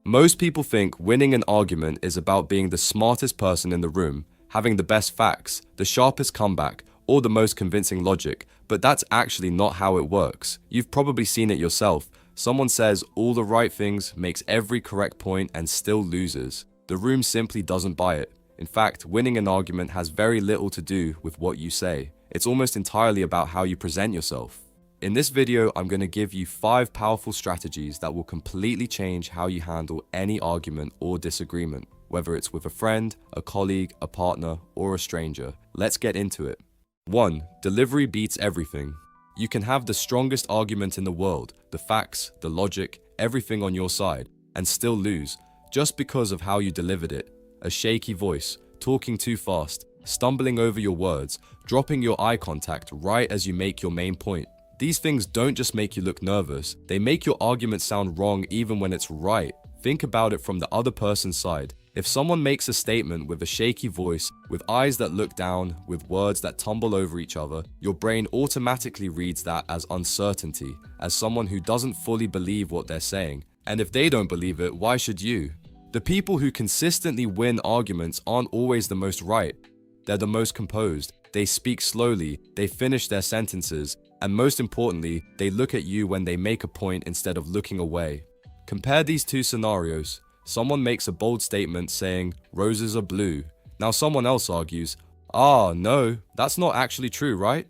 Most people think winning an argument is about being the smartest person in the room, having the best facts, the sharpest comeback, or the most convincing logic, but that's actually not how it works. You've probably seen it yourself. Someone says all the right things, makes every correct point, and still loses. The room simply doesn't buy it. In fact, winning an argument has very little to do with what you say. It's almost entirely about how you present yourself. In this video, I'm going to give you 5 powerful strategies that will completely change how you handle any argument or disagreement, whether it's with a friend, a colleague, a partner, or a stranger. Let's get into it. 1. Delivery beats everything. You can have the strongest argument in the world, the facts, the logic, everything on your side, and still lose, just because of how you delivered it. A shaky voice, talking too fast, stumbling over your words, dropping your eye contact right as you make your main point. These things don't just make you look nervous, they make your argument sound wrong even when it's right. Think about it from the other person's side. If someone makes a statement with a shaky voice, with eyes that look down, with words that tumble over each other, your brain automatically reads that as uncertainty, as someone who doesn't fully believe what they're saying. And if they don't believe it, why should you? The people who consistently win arguments aren't always the most right. They're the most composed. They speak slowly, they finish their sentences, and most importantly, they look at you when they make a point instead of looking away. Compare these two scenarios. Someone makes a bold statement saying, "Roses are blue." Now someone else argues, no, that's not actually true, right?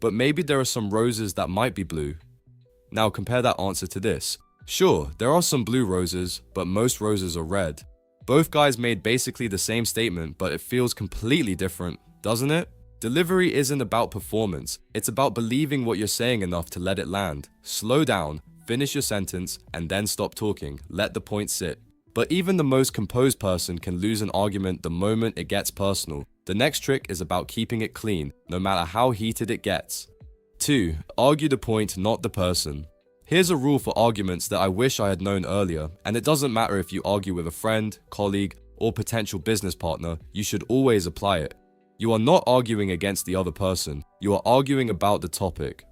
But maybe there are some roses that might be blue. Now compare that answer to this. Sure, there are some blue roses, but most roses are red. Both guys made basically the same statement, but it feels completely different, doesn't it? Delivery isn't about performance, it's about believing what you're saying enough to let it land. Slow down, finish your sentence, and then stop talking. Let the point sit. But even the most composed person can lose an argument the moment it gets personal. The next trick is about keeping it clean, no matter how heated it gets. 2. Argue the point, not the person. Here's a rule for arguments that I wish I had known earlier, and it doesn't matter if you argue with a friend, colleague, or potential business partner, you should always apply it. You are not arguing against the other person, you are arguing about the topic.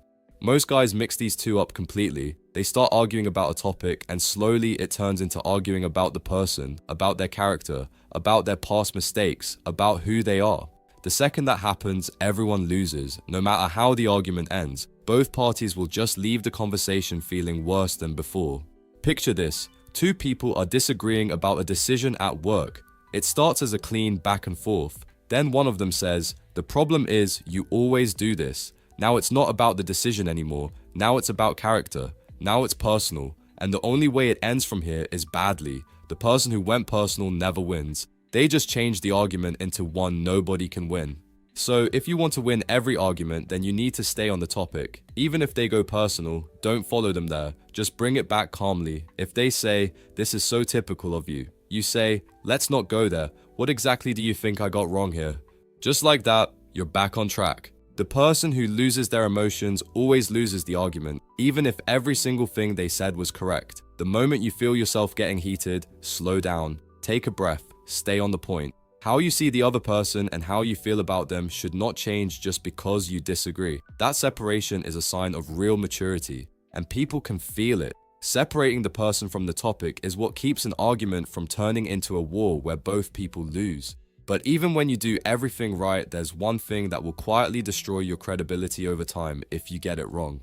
Most guys mix these two up completely. They start arguing about a topic and slowly it turns into arguing about the person, about their character, about their past mistakes, about who they are. The second that happens, everyone loses, no matter how the argument ends. Both parties will just leave the conversation feeling worse than before. Picture this, 2 people are disagreeing about a decision at work. It starts as a clean back and forth. Then one of them says, "The problem is, you always do this." Now it's not about the decision anymore, now it's about character, now it's personal, and the only way it ends from here is badly. The person who went personal never wins. They just changed the argument into one nobody can win. So if you want to win every argument, then you need to stay on the topic. Even if they go personal, don't follow them there, just bring it back calmly. If they say, "This is so typical of you," you say, "Let's not go there. What exactly do you think I got wrong here?" Just like that, you're back on track. The person who loses their emotions always loses the argument, even if every single thing they said was correct. The moment you feel yourself getting heated, slow down, take a breath, stay on the point. How you see the other person and how you feel about them should not change just because you disagree. That separation is a sign of real maturity, and people can feel it. Separating the person from the topic is what keeps an argument from turning into a war where both people lose. But even when you do everything right, there's one thing that will quietly destroy your credibility over time if you get it wrong.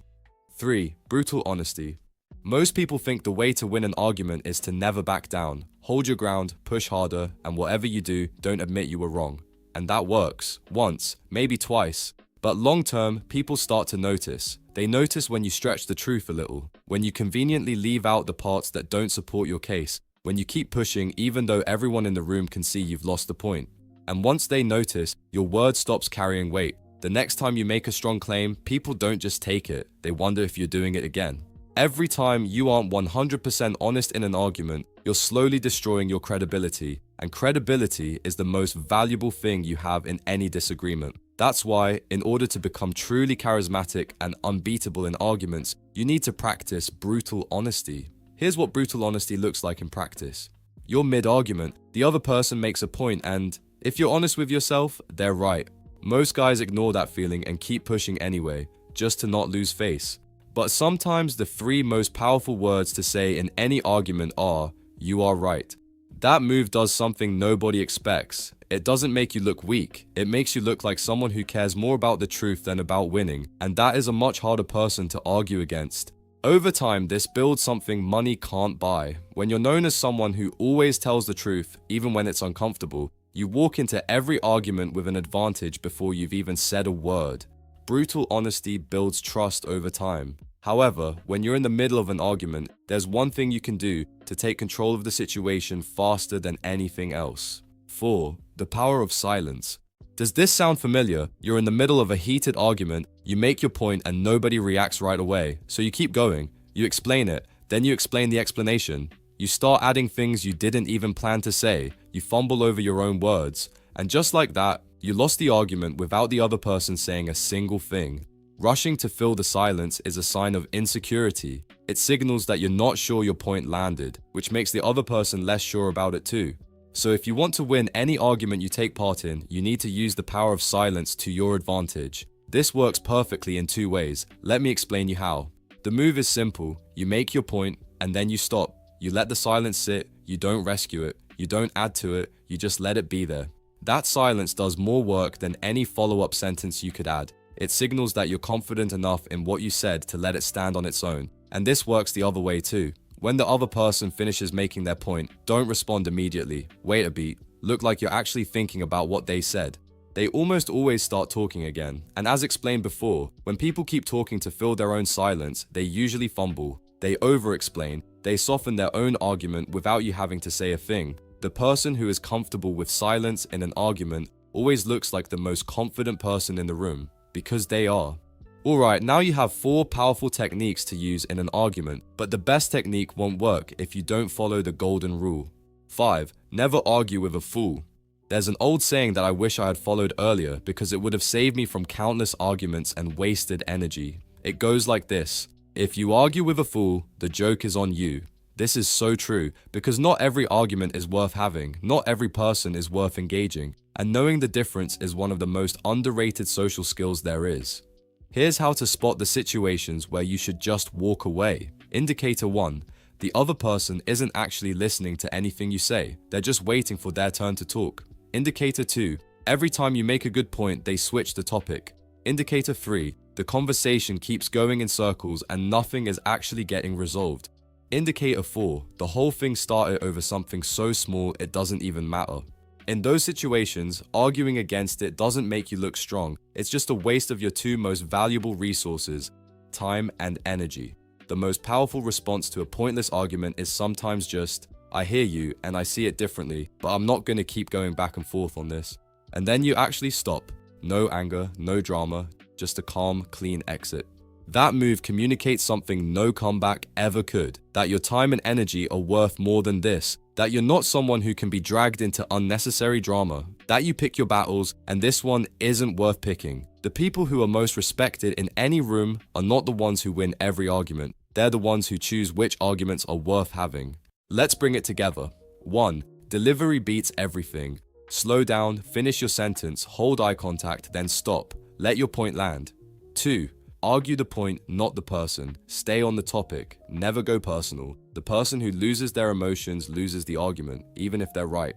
3. Brutal honesty. Most people think the way to win an argument is to never back down. Hold your ground, push harder, and whatever you do, don't admit you were wrong. And that works. Once, maybe twice. But long term, people start to notice. They notice when you stretch the truth a little, when you conveniently leave out the parts that don't support your case, when you keep pushing even though everyone in the room can see you've lost the point. And once they notice, your word stops carrying weight. The next time you make a strong claim, people don't just take it, they wonder if you're doing it again. Every time you aren't 100% honest in an argument, you're slowly destroying your credibility, and credibility is the most valuable thing you have in any disagreement. That's why, in order to become truly charismatic and unbeatable in arguments, you need to practice brutal honesty. Here's what brutal honesty looks like in practice. You're mid-argument, the other person makes a point, and if you're honest with yourself, they're right. Most guys ignore that feeling and keep pushing anyway, just to not lose face. But sometimes the 3 most powerful words to say in any argument are, You are right. That move does something nobody expects. It doesn't make you look weak. It makes you look like someone who cares more about the truth than about winning, and that is a much harder person to argue against. Over time, this builds something money can't buy. When you're known as someone who always tells the truth, even when it's uncomfortable, you walk into every argument with an advantage before you've even said a word. Brutal honesty builds trust over time. However, when you're in the middle of an argument, there's one thing you can do to take control of the situation faster than anything else. 4. The power of silence. Does this sound familiar? You're in the middle of a heated argument, you make your point and nobody reacts right away, so you keep going. You explain it, then you explain the explanation. You start adding things you didn't even plan to say, you fumble over your own words, and just like that, you lost the argument without the other person saying a single thing. Rushing to fill the silence is a sign of insecurity. It signals that you're not sure your point landed, which makes the other person less sure about it too. So if you want to win any argument you take part in, you need to use the power of silence to your advantage. This works perfectly in 2 ways. Let me explain you how. The move is simple. You make your point, and then you stop. You let the silence sit, you don't rescue it, you don't add to it, you just let it be there. That silence does more work than any follow-up sentence you could add. It signals that you're confident enough in what you said to let it stand on its own. And this works the other way too. When the other person finishes making their point, don't respond immediately. Wait a beat. Look like you're actually thinking about what they said. They almost always start talking again. And as explained before, when people keep talking to fill their own silence, they usually fumble. They over-explain. They soften their own argument without you having to say a thing. The person who is comfortable with silence in an argument always looks like the most confident person in the room, because they are. Alright, now you have 4 powerful techniques to use in an argument, but the best technique won't work if you don't follow the golden rule. 5. Never argue with a fool. There's an old saying that I wish I had followed earlier because it would have saved me from countless arguments and wasted energy. It goes like this: if you argue with a fool, the joke is on you. This is so true, because not every argument is worth having, not every person is worth engaging, and knowing the difference is one of the most underrated social skills there is. Here's how to spot the situations where you should just walk away. Indicator 1. The other person isn't actually listening to anything you say, they're just waiting for their turn to talk. Indicator 2. Every time you make a good point, they switch the topic. Indicator 3. The conversation keeps going in circles and nothing is actually getting resolved. Indicator 4. The whole thing started over something so small it doesn't even matter. In those situations, arguing against it doesn't make you look strong. It's just a waste of your 2 most valuable resources, time and energy. The most powerful response to a pointless argument is sometimes just, I hear you and I see it differently, but I'm not going to keep going back and forth on this. And then you actually stop. No anger, no drama, just a calm, clean exit. That move communicates something no comeback ever could, that your time and energy are worth more than this, that you're not someone who can be dragged into unnecessary drama, that you pick your battles, and this one isn't worth picking. The people who are most respected in any room are not the ones who win every argument, they're the ones who choose which arguments are worth having. Let's bring it together. 1. Delivery beats everything. Slow down, finish your sentence, hold eye contact, then stop. Let your point land. 2. Argue the point, not the person. Stay on the topic. Never go personal. The person who loses their emotions loses the argument, even if they're right.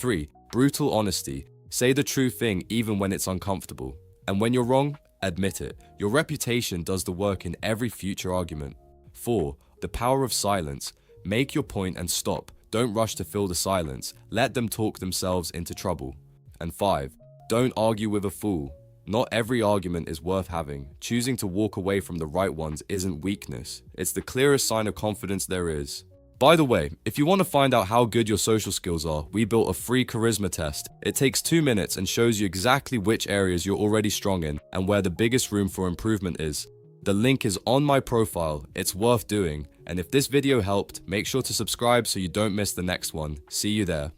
3. Brutal honesty. Say the true thing even when it's uncomfortable. And when you're wrong, admit it. Your reputation does the work in every future argument. 4. The power of silence. Make your point and stop. Don't rush to fill the silence. Let them talk themselves into trouble. And 5. Don't argue with a fool. Not every argument is worth having. Choosing to walk away from the right ones isn't weakness. It's the clearest sign of confidence there is. By the way, if you want to find out how good your social skills are, we built a free charisma test. It takes 2 minutes and shows you exactly which areas you're already strong in and where the biggest room for improvement is. The link is on my profile. It's worth doing. And if this video helped, make sure to subscribe so you don't miss the next one. See you there.